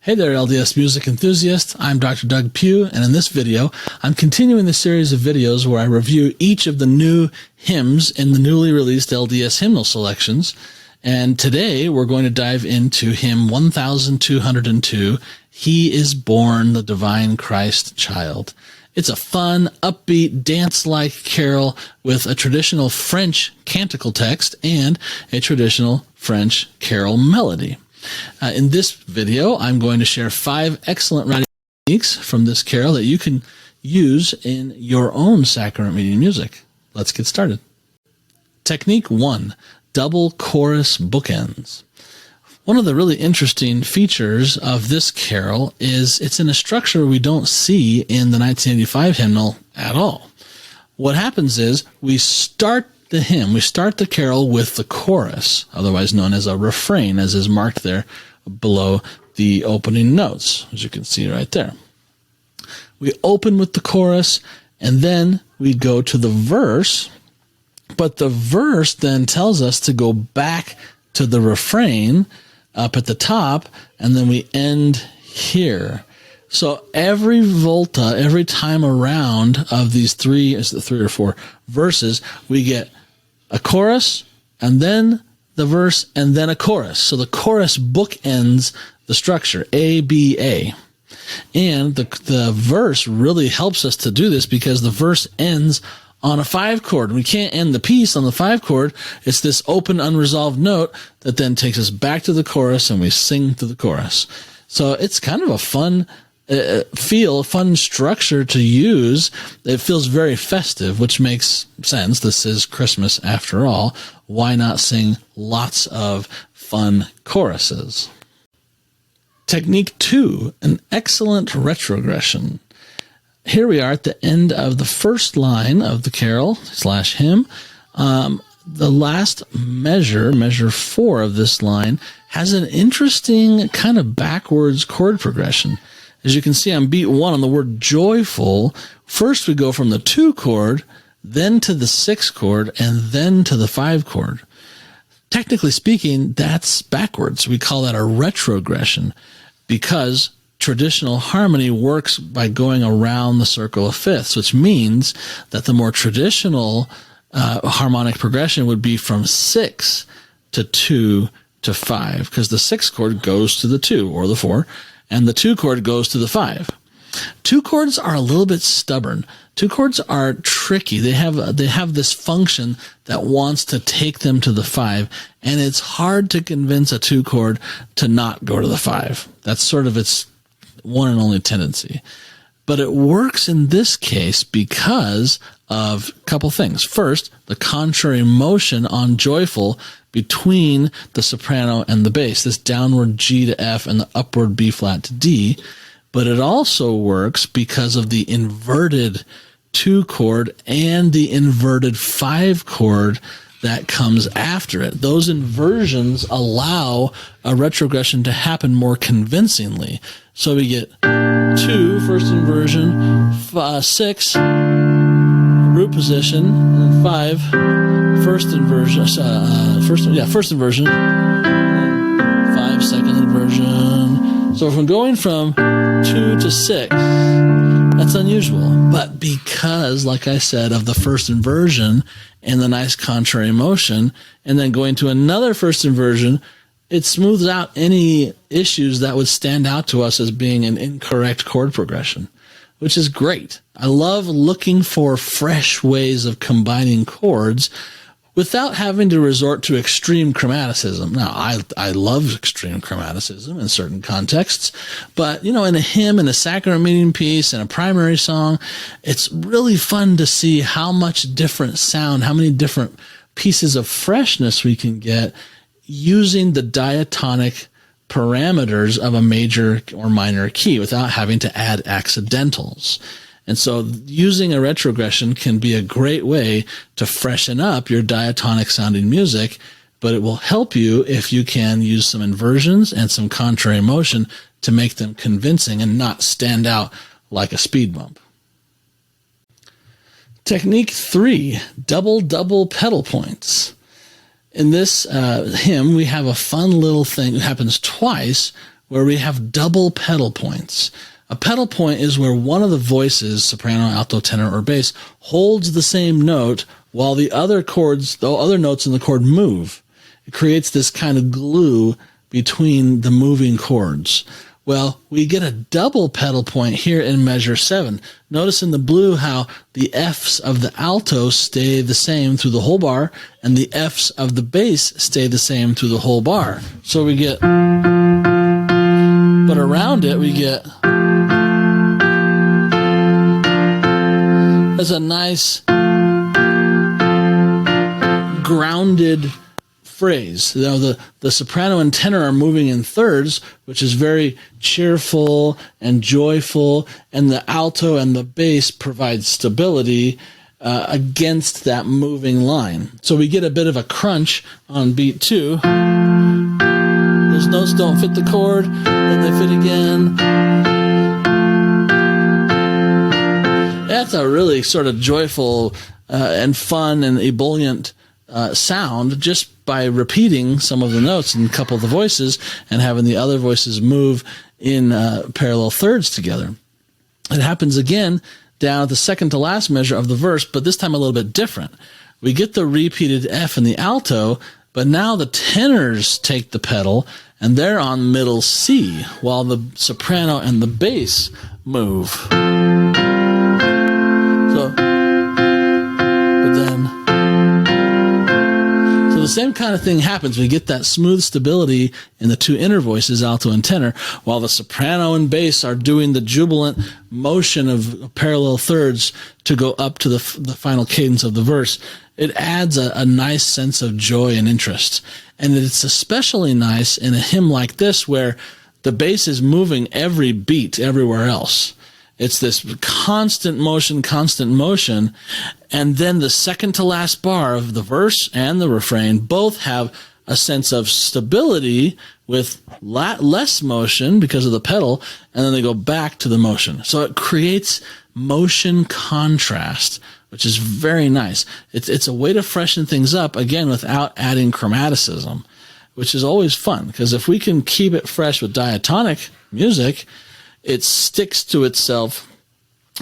Hey there, LDS music enthusiasts. I'm Dr. Doug Pugh, and in this video, I'm continuing the series of videos where I review each of the new hymns in the newly released LDS hymnal selections. And today, we're going to dive into hymn 1202, He is Born, the Divine Christ Child. It's a fun, upbeat, dance-like carol with a traditional French canticle text and a traditional French carol melody. In this video, I'm going to share 5 excellent writing techniques from this carol that you can use in your own sacrament meeting music. Let's get started. Technique 1, double chorus bookends. One of the really interesting features of this carol is it's in a structure we don't see in the 1985 hymnal at all. What happens is we start the carol with the chorus, otherwise known as a refrain, as is marked there below the opening notes, as you can see right there. We open with the chorus, and then we go to the verse, but the verse then tells us to go back to the refrain up at the top, and then we end here. So every volta, every time around of these 3 or 4 verses, we get a chorus, and then the verse, and then a chorus. So the chorus bookends the structure, A, B, A. And the verse really helps us to do this because the verse ends on a 5 chord. We can't end the piece on the 5 chord. It's this open, unresolved note that then takes us back to the chorus, and we sing to the chorus. So it's kind of a fun fun structure to use. It feels very festive, which makes sense. This is Christmas after all. Why not sing lots of fun choruses? Technique 2, an excellent retrogression. Here we are at the end of the first line of the carol / hymn. The last measure 4 of this line, has an interesting kind of backwards chord progression. As you can see on beat 1 on the word joyful, first we go from the 2 chord, then to the 6 chord, and then to the 5 chord. Technically speaking, that's backwards. We call that a retrogression because traditional harmony works by going around the circle of fifths, which means that the more traditional harmonic progression would be from 6 to 2 to 5, because the 6 chord goes to the 2 or the 4, and the 2 chord goes to the 5. 2 chords are a little bit stubborn. 2 chords are tricky. They have this function that wants to take them to the 5, and it's hard to convince a 2 chord to not go to the 5. That's sort of its one and only tendency. But it works in this case because of a couple things. First, the contrary motion on joyful between the soprano and the bass, this downward G to F and the upward B flat to D. But it also works because of the inverted 2 chord and the inverted 5 chord that comes after it. Those inversions allow a retrogression to happen more convincingly. So we get 2, first inversion, 6, root position, and 5, first inversion, first inversion, 5, second inversion. So from going from 2 to 6, that's unusual. But because, like I said, of the first inversion and the nice contrary motion, and then going to another first inversion, it smooths out any issues that would stand out to us as being an incorrect chord progression, which is great. I love looking for fresh ways of combining chords without having to resort to extreme chromaticism. Now, I love extreme chromaticism in certain contexts, but, in a hymn, in a sacrament meeting piece, in a primary song, it's really fun to see how much different sound, how many different pieces of freshness we can get using the diatonic parameters of a major or minor key without having to add accidentals. And so using a retrogression can be a great way to freshen up your diatonic sounding music, but it will help you if you can use some inversions and some contrary motion to make them convincing and not stand out like a speed bump. Technique 3, double pedal points. In this hymn, we have a fun little thing that happens twice where we have double pedal points. A pedal point is where one of the voices, soprano, alto, tenor, or bass, holds the same note while the other notes in the chord move. It creates this kind of glue between the moving chords. Well, we get a double pedal point here in measure 7. Notice in the blue how the Fs of the alto stay the same through the whole bar, and the Fs of the bass stay the same through the whole bar. So we get, but around it we get, there's a nice grounded phrase. You know, the soprano and tenor are moving in thirds, which is very cheerful and joyful, and the alto and the bass provide stability against that moving line. So we get a bit of a crunch on beat 2. Those notes don't fit the chord, then they fit again. That's a really sort of joyful and fun and ebullient sound just by repeating some of the notes and a couple of the voices and having the other voices move in parallel thirds together. It happens again down at the second to last measure of the verse, but this time a little bit different. We get the repeated F in the alto, but now the tenors take the pedal and they're on middle C while the soprano and the bass move. So the same kind of thing happens. We get that smooth stability in the two inner voices, alto and tenor, while the soprano and bass are doing the jubilant motion of parallel thirds to go up to the final cadence of the verse. It adds a nice sense of joy and interest. And it's especially nice in a hymn like this where the bass is moving every beat everywhere else. It's this constant motion, and then the second to last bar of the verse and the refrain both have a sense of stability with less motion because of the pedal, and then they go back to the motion. So it creates motion contrast, which is very nice. It's a way to freshen things up, again, without adding chromaticism, which is always fun, because if we can keep it fresh with diatonic music, it sticks to itself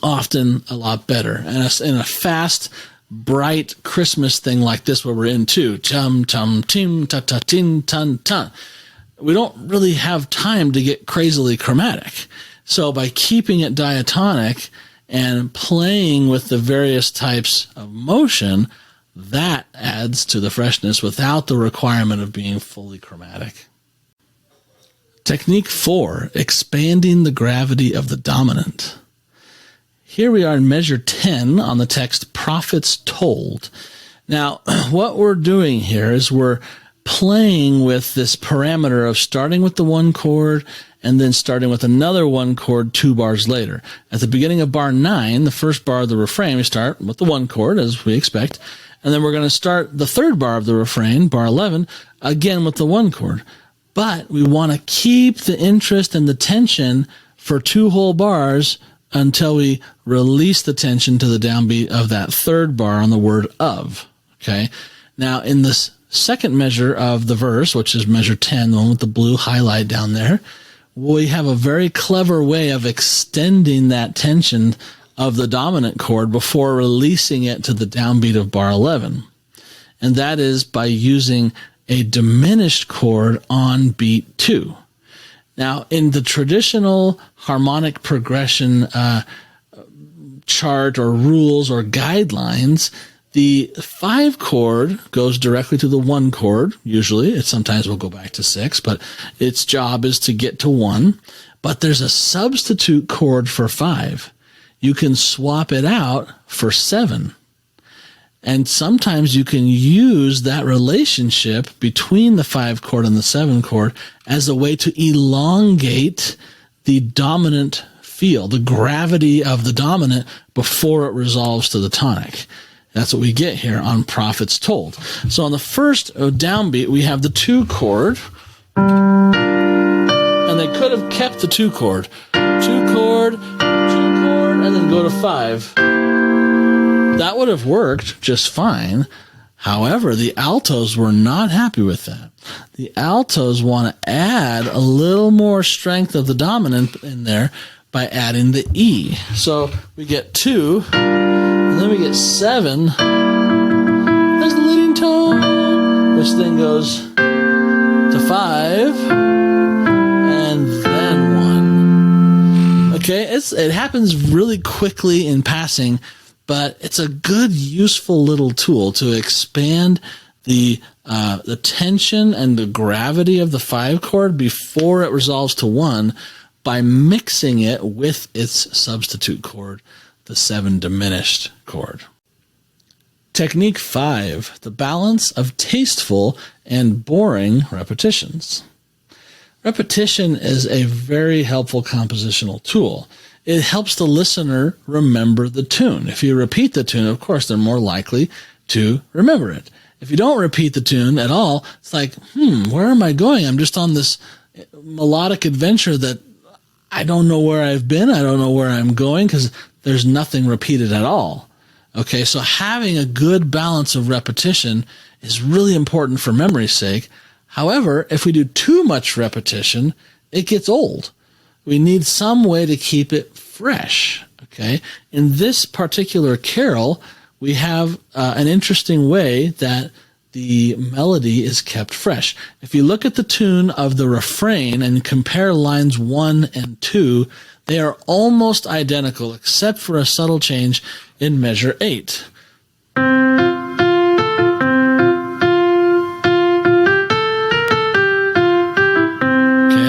often a lot better. And in a fast, bright Christmas thing like this where we're into chum, chum, tim, ta, ta, tin, tun, tun, we don't really have time to get crazily chromatic. So by keeping it diatonic and playing with the various types of motion, that adds to the freshness without the requirement of being fully chromatic. Technique 4, expanding the gravity of the dominant. Here we are in measure 10 on the text, Prophets Told. Now, what we're doing here is we're playing with this parameter of starting with the one chord and then starting with another one chord 2 bars later. At the beginning of bar 9, the first bar of the refrain, we start with the one chord, as we expect, and then we're going to start the third bar of the refrain, bar 11, again with the one chord. But we want to keep the interest and the tension for 2 whole bars until we release the tension to the downbeat of that third bar on the word of. Okay. Now, in this second measure of the verse, which is measure 10, the one with the blue highlight down there, we have a very clever way of extending that tension of the dominant chord before releasing it to the downbeat of bar 11. And that is by using a diminished chord on beat 2. Now, in the traditional harmonic progression chart or rules or guidelines, the 5 chord goes directly to the 1 chord, usually. It sometimes will go back to 6, but its job is to get to 1. But there's a substitute chord for 5. You can swap it out for 7. And sometimes you can use that relationship between the 5 chord and the 7 chord as a way to elongate the dominant feel, the gravity of the dominant before it resolves to the tonic. That's what we get here on Prophets Told. So on the first downbeat, we have the 2 chord, and they could have kept the 2 chord. 2 chord, 2 chord, and then go to 5. That would have worked just fine. However, the altos were not happy with that. The altos want to add a little more strength of the dominant in there by adding the E. So we get 2, and then we get 7. That's the leading tone, which then goes to 5, and then 1. Okay, it happens really quickly in passing, but it's a good, useful little tool to expand the tension and the gravity of the 5 chord before it resolves to 1 by mixing it with its substitute chord, the 7 diminished chord. Technique 5, the balance of tasteful and boring repetitions. Repetition is a very helpful compositional tool. It helps the listener remember the tune. If you repeat the tune, of course, they're more likely to remember it. If you don't repeat the tune at all, it's like, where am I going? I'm just on this melodic adventure that I don't know where I've been. I don't know where I'm going because there's nothing repeated at all. Okay, so having a good balance of repetition is really important for memory's sake. However, if we do too much repetition, it gets old. We need some way to keep it fresh. Okay, in this particular carol, we have an interesting way that the melody is kept fresh. If you look at the tune of the refrain and compare lines 1 and 2, they are almost identical except for a subtle change in measure 8. Okay,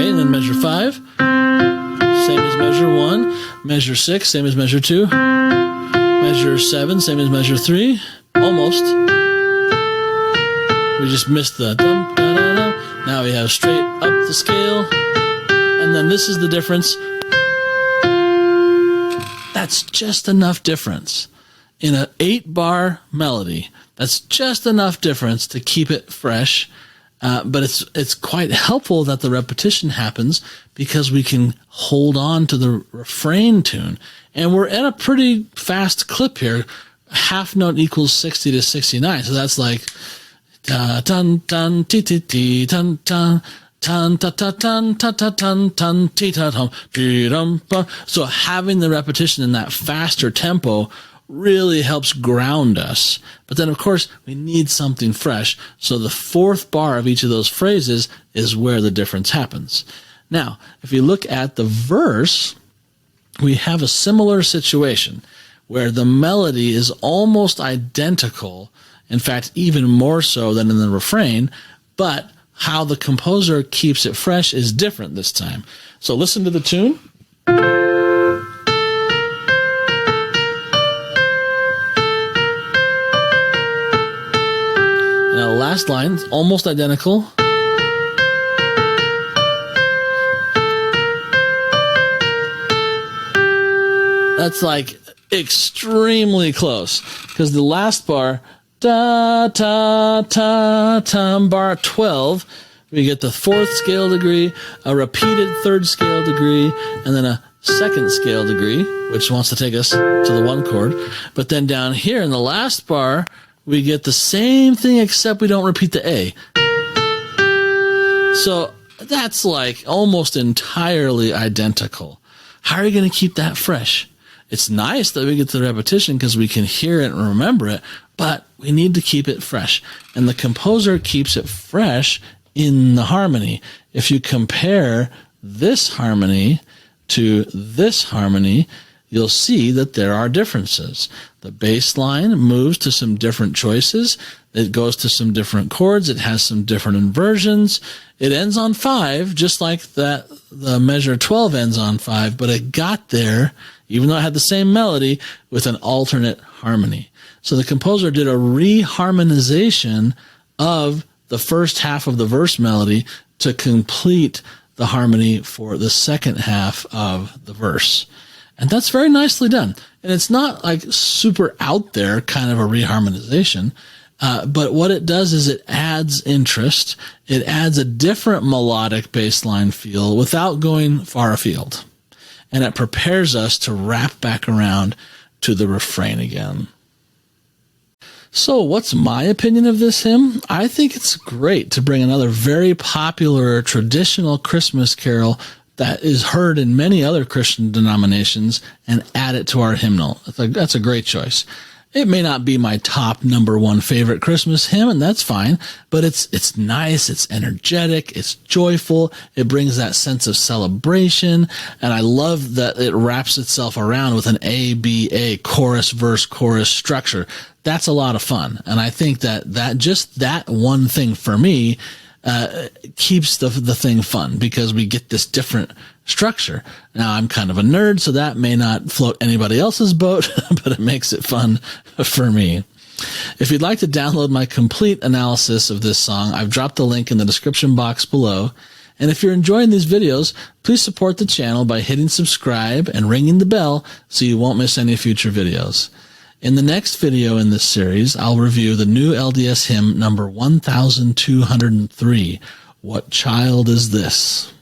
and then measure 5, same as measure 1. Measure 6, same as measure 2. Measure 7, same as measure 3. Almost. We just missed the dum, da, da, da. Now we have straight up the scale. And then this is the difference. That's just enough difference. In an 8-bar melody, that's just enough difference to keep it fresh. But it's quite helpful that the repetition happens because we can hold on to the refrain tune. And we're at a pretty fast clip here. Half note equals 60 to 69. So that's like ta tan tan ti ti ti tan tan tan ta ta tan ta ta tan tan ti ta tum ti dum pa. So having the repetition in that faster tempo really helps ground us. But then, of course, we need something fresh. So the 4th bar of each of those phrases is where the difference happens. Now, if you look at the verse, we have a similar situation where the melody is almost identical, in fact, even more so than in the refrain, but how the composer keeps it fresh is different this time. So listen to the tune. Now, the last line is almost identical. That's like extremely close because the last bar, da ta ta ta, bar 12, we get the 4th scale degree, a repeated 3rd scale degree, and then a 2nd scale degree, which wants to take us to the 1 chord. But then down here in the last bar, we get the same thing except we don't repeat the A. So that's like almost entirely identical. How are you going to keep that fresh? It's nice that we get the repetition because we can hear it and remember it, but we need to keep it fresh. And the composer keeps it fresh in the harmony. If you compare this harmony to this harmony, you'll see that there are differences. The bass line moves to some different choices. It goes to some different chords. It has some different inversions. It ends on 5, just like that the measure 12 ends on 5, but it got there, even though it had the same melody, with an alternate harmony. So the composer did a reharmonization of the first half of the verse melody to complete the harmony for the second half of the verse. And that's very nicely done. And it's not like super out there kind of a reharmonization, but what it does is it adds interest. It adds a different melodic bass line feel without going far afield. And it prepares us to wrap back around to the refrain again. So what's my opinion of this hymn? I think it's great to bring another very popular traditional Christmas carol that is heard in many other Christian denominations and add it to our hymnal. That's a great choice. It may not be my top number one favorite Christmas hymn, and that's fine, but it's nice, it's energetic, it's joyful, it brings that sense of celebration, and I love that it wraps itself around with an A-B-A chorus, verse, chorus structure. That's a lot of fun, and I think that just that one thing for me keeps the thing fun, because we get this different structure. Now, I'm kind of a nerd, so that may not float anybody else's boat, but it makes it fun for me. If you'd like to download my complete analysis of this song, I've dropped the link in the description box below. And if you're enjoying these videos, please support the channel by hitting subscribe and ringing the bell so you won't miss any future videos. In the next video in this series, I'll review the new LDS hymn number 1203, What Child Is This?